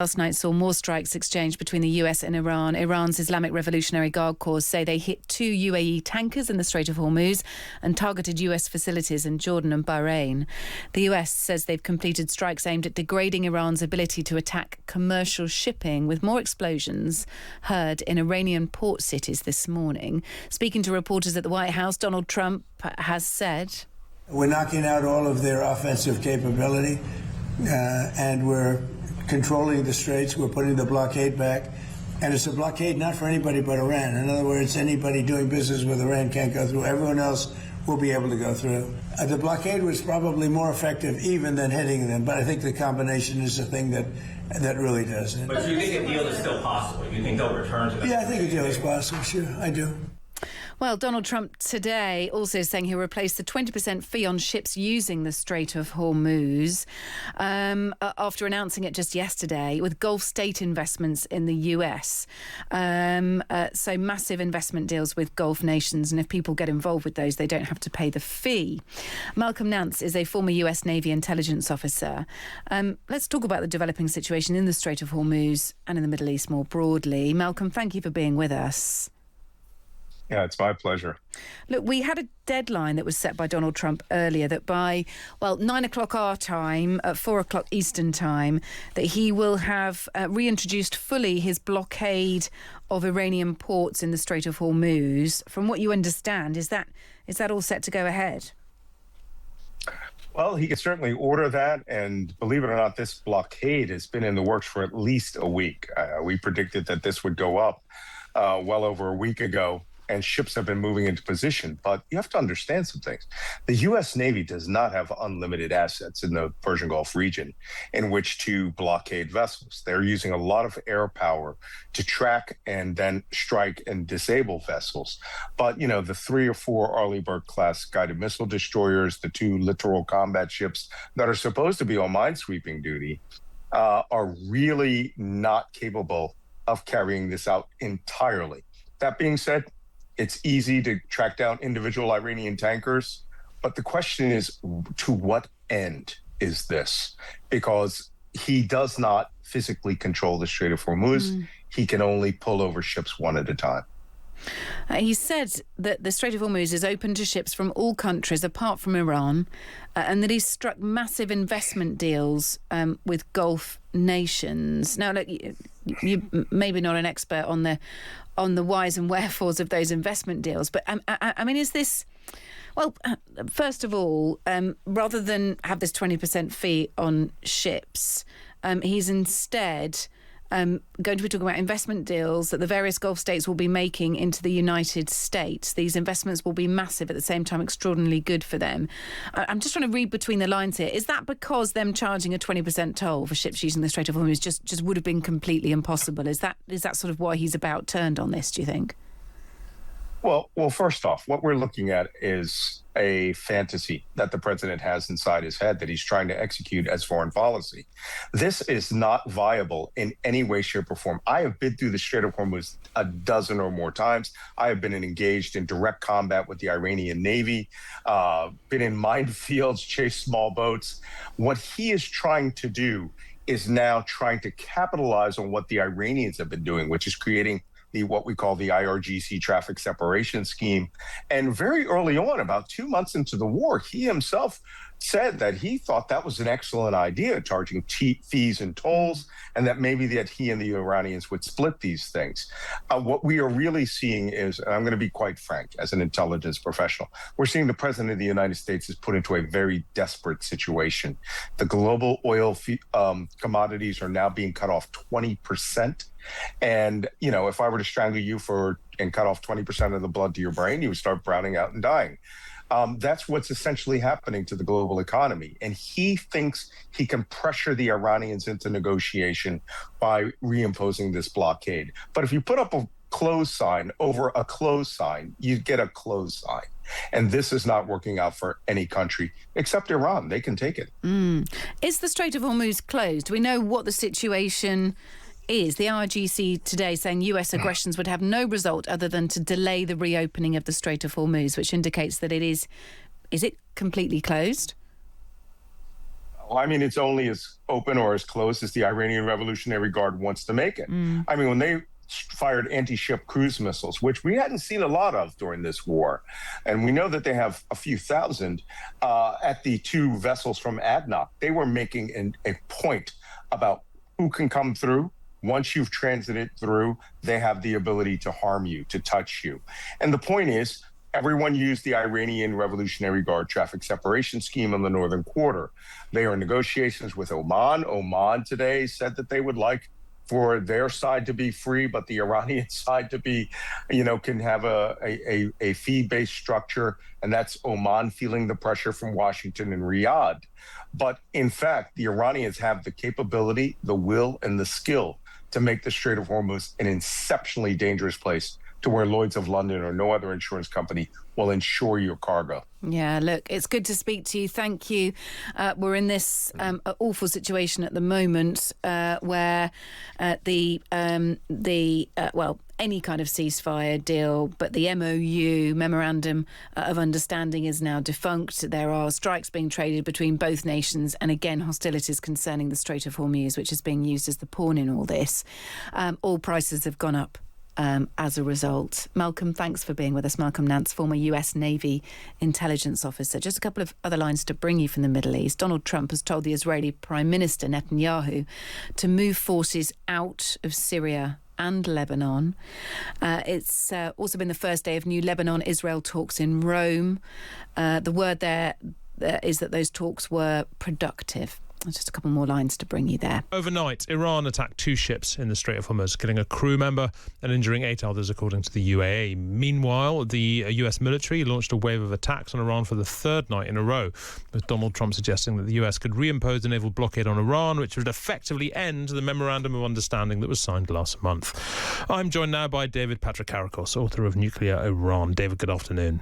Last night saw more strikes exchanged between the US and Iran. Iran's Islamic Revolutionary Guard Corps say they hit 2 UAE tankers in the Strait of Hormuz and targeted US facilities in Jordan and Bahrain. The US says they've completed strikes aimed at degrading Iran's ability to attack commercial shipping, with more explosions heard in Iranian port cities this morning. Speaking to reporters at the White House, Donald Trump has said, "We're knocking out all of their offensive capability, and we're controlling the straits. We're putting the blockade back, and it's a blockade not for anybody but Iran. In other words, anybody doing business with Iran can't go through. Everyone else will be able to go through. The blockade was probably more effective even than hitting them, but I think the combination is the thing that really does it." But do you think a deal is still possible? Do you think they'll return to that? Yeah, I think a deal is possible. Sure, I do. Well, Donald Trump today also saying he'll replace the 20% fee on ships using the Strait of Hormuz after announcing it just yesterday with Gulf state investments in the US. So massive investment deals with Gulf nations, and if people get involved with those, they don't have to pay the fee. Malcom Nance is a former US Navy intelligence officer. Let's talk about the developing situation in the Strait of Hormuz and in the Middle East more broadly. Malcolm, thank you for being with us. Yeah, it's my pleasure. Look, we had a deadline that was set by Donald Trump earlier that by, 9 o'clock our time, at 4 o'clock Eastern time, that he will have reintroduced fully his blockade of Iranian ports in the Strait of Hormuz. From what you understand, is that all set to go ahead? Well, he can certainly order that. And believe it or not, this blockade has been in the works for at least a week. We predicted that this would go up well over a week ago, and ships have been moving into position. But you have to understand some things. The U.S. Navy does not have unlimited assets in the Persian Gulf region in which to blockade vessels. They're using a lot of air power to track and then strike and disable vessels. But, the 3 or 4 Arleigh Burke-class guided missile destroyers, the 2 littoral combat ships that are supposed to be on minesweeping duty, are really not capable of carrying this out entirely. That being said, it's easy to track down individual Iranian tankers, but the question is, to what end is this? Because he does not physically control the Strait of Hormuz. He can only pull over ships one at a time. He said that the Strait of Hormuz is open to ships from all countries apart from Iran, and that he's struck massive investment deals with Gulf nations. Now, look, you're maybe not an expert on the whys and wherefores of those investment deals, but I mean, is this... Well, first of all, rather than have this 20% fee on ships, he's instead going to be talking about investment deals that the various Gulf states will be making into the United States. These investments will be massive, at the same time extraordinarily good for them. I'm just trying to read between the lines here. Is that because them charging a 20% toll for ships using the Strait of Hormuz just would have been completely impossible? Is that sort of why he's about turned on this, do you think? Well, first off, what we're looking at is a fantasy that the president has inside his head that he's trying to execute as foreign policy. This is not viable in any way, shape, or form. I have been through the Strait of Hormuz a dozen or more times. I have been engaged in direct combat with the Iranian Navy, been in minefields, chased small boats. What he is trying to do is now trying to capitalize on what the Iranians have been doing, which is creating what we call the IRGC traffic separation scheme. And very early on, about 2 months into the war, he himself said that he thought that was an excellent idea, charging fees and tolls, and that maybe that he and the Iranians would split these things. What we are really seeing is, and I'm going to be quite frank, as an intelligence professional, we're seeing the president of the United States is put into a very desperate situation. The global oil commodities are now being cut off 20%. And, if I were to strangle you and cut off 20% of the blood to your brain, you would start browning out and dying. That's what's essentially happening to the global economy. And he thinks he can pressure the Iranians into negotiation by reimposing this blockade. But if you put up a close sign over a close sign, you get a close sign. And this is not working out for any country except Iran. They can take it. Is the Strait of Hormuz closed? Do we know what the situation is? The IRGC today saying US aggressions would have no result other than to delay the reopening of the Strait of Hormuz, which indicates that it is it completely closed? I mean, it's only as open or as close as the Iranian Revolutionary Guard wants to make it. I mean, when they fired anti-ship cruise missiles, which we hadn't seen a lot of during this war, and we know that they have a few thousand at the two vessels from ADNOC, they were making a point about who can come through. Once you've transited through, they have the ability to harm you, to touch you. And the point is, everyone used the Iranian Revolutionary Guard traffic separation scheme on the northern quarter. They are in negotiations with Oman. Oman today said that they would like for their side to be free, but the Iranian side to be, can have a fee-based structure. And that's Oman feeling the pressure from Washington and Riyadh. But in fact, the Iranians have the capability, the will, and the skill to make the Strait of Hormuz an exceptionally dangerous place to where Lloyd's of London or no other insurance company will insure your cargo. Yeah, look, it's good to speak to you. Thank you. We're in this awful situation at the moment where any kind of ceasefire deal, but the MOU, Memorandum of Understanding, is now defunct. There are strikes being traded between both nations, and again, hostilities concerning the Strait of Hormuz, which is being used as the pawn in all this. Oil prices have gone up as a result. Malcolm, thanks for being with us. Malcom Nance, former US Navy intelligence officer. Just a couple of other lines to bring you from the Middle East. Donald Trump has told the Israeli Prime Minister Netanyahu to move forces out of Syria and Lebanon. It's also been the first day of new Lebanon-Israel talks in Rome. The word there is that those talks were productive. Just a couple more lines to bring you there. Overnight, Iran attacked 2 ships in the Strait of Hormuz, killing a crew member and injuring 8 others, according to the UAE. Meanwhile, the US military launched a wave of attacks on Iran for the 3rd night in a row, with Donald Trump suggesting that the US could reimpose a naval blockade on Iran, which would effectively end the Memorandum of Understanding that was signed last month. I'm joined now by David Patrikarakos, author of Nuclear Iran. David, good afternoon.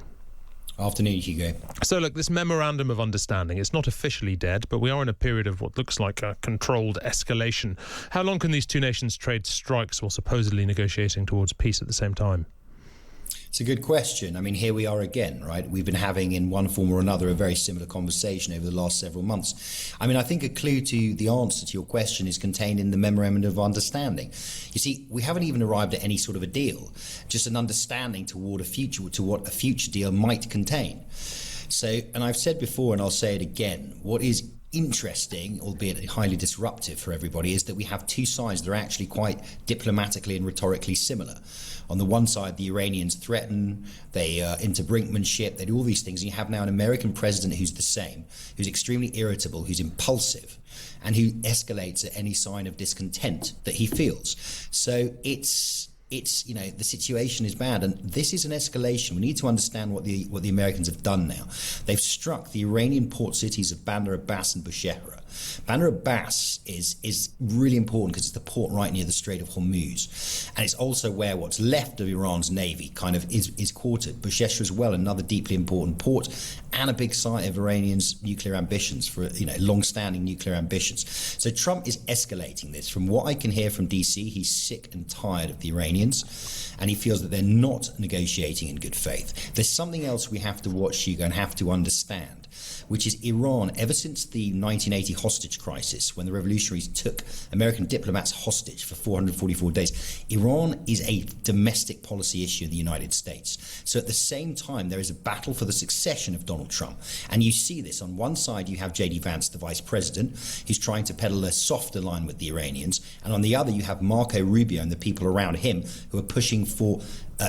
Afternoon, Hugo. So, look, this Memorandum of Understanding, it's not officially dead, but we are in a period of what looks like a controlled escalation. How long can these two nations trade strikes while supposedly negotiating towards peace at the same time? It's a good question. I mean, here we are again, right? We've been having, in one form or another, a very similar conversation over the last several months. I mean, I think a clue to the answer to your question is contained in the Memorandum of Understanding. You see, we haven't even arrived at any sort of a deal, just an understanding toward to what a future deal might contain. So, and I've said before, and I'll say it again, what is interesting, albeit highly disruptive for everybody, is that we have two sides that are actually quite diplomatically and rhetorically similar. On the one side, the Iranians threaten, they into brinkmanship, they do all these things. And you have now an American president who's the same, who's extremely irritable, who's impulsive, and who escalates at any sign of discontent that he feels. So it's the situation is bad, and this is an escalation. We need to understand what the Americans have done now. They've struck the Iranian port cities of Bandar Abbas and Bushehr. Bandar Abbas is really important because it's the port right near the Strait of Hormuz, and it's also where what's left of Iran's navy kind of is quartered. Bushehr as well, another deeply important port and a big site of Iranians' nuclear ambitions, for long-standing nuclear ambitions. So Trump is escalating this. From what I can hear from DC, he's sick and tired of the Iranians, and he feels that they're not negotiating in good faith. There's something else we have to watch, Hugo, and have to understand, which is Iran, ever since the 1980 hostage crisis, when the revolutionaries took American diplomats hostage for 444 days, Iran is a domestic policy issue in the United States. So at the same time, there is a battle for the succession of Donald Trump. And you see this. On one side, you have J.D. Vance, the vice president, who's trying to peddle a softer line with the Iranians. And on the other, you have Marco Rubio and the people around him who are pushing for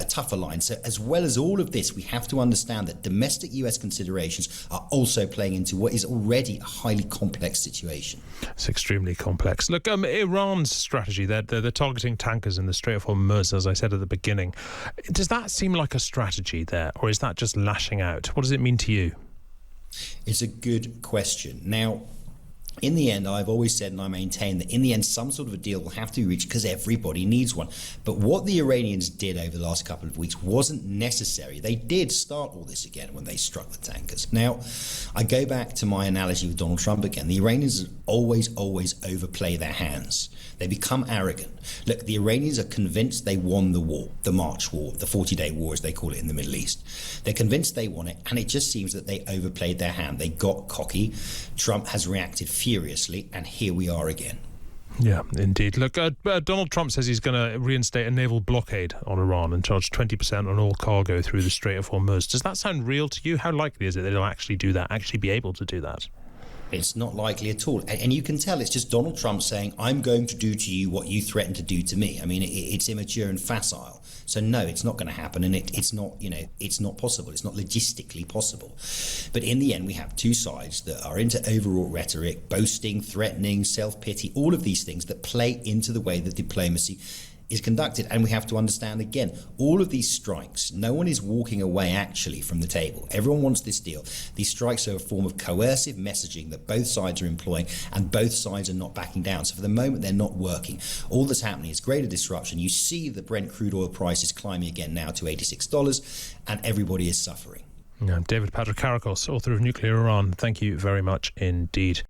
tougher line. So as well as all of this, we have to understand that domestic US considerations are also playing into what is already a highly complex situation. It's extremely complex. Look, Iran's strategy, they're targeting tankers in the Strait of Hormuz, as I said at the beginning. Does that seem like a strategy there, or is that just lashing out? What does it mean to you? It's a good question. Now, in the end, I've always said, and I maintain, that in the end, some sort of a deal will have to be reached because everybody needs one. But what the Iranians did over the last couple of weeks wasn't necessary. They did start all this again when they struck the tankers. Now, I go back to my analogy with Donald Trump again. The Iranians always overplay their hands. They become arrogant. Look, the Iranians are convinced they won the war, the March War, the 40-day war, as they call it in the Middle East. They're convinced they won it, and it just seems that they overplayed their hand. They got cocky. Trump has reacted furiously furiously, and here we are again. Yeah, indeed. Look, Donald Trump says he's going to reinstate a naval blockade on Iran and charge 20% on all cargo through the Strait of Hormuz. Does that sound real to you? How likely is it that he'll actually do that, actually be able to do that? It's not likely at all. And you can tell it's just Donald Trump saying, I'm going to do to you what you threatened to do to me. I mean, it's immature and facile. So no, it's not going to happen. And it's not, it's not possible. It's not logistically possible. But in the end, we have two sides that are into overwrought rhetoric, boasting, threatening, self-pity, all of these things that play into the way that diplomacy is conducted. And we have to understand, again, all of these strikes, no one is walking away actually from the table. Everyone wants this deal. These strikes are a form of coercive messaging that both sides are employing, and both sides are not backing down. So for the moment, they're not working. All that's happening is greater disruption. You see the Brent crude oil price is climbing again now to $86, and everybody is suffering. Yeah, David Patrikarakos, author of Nuclear Iran, thank you very much indeed.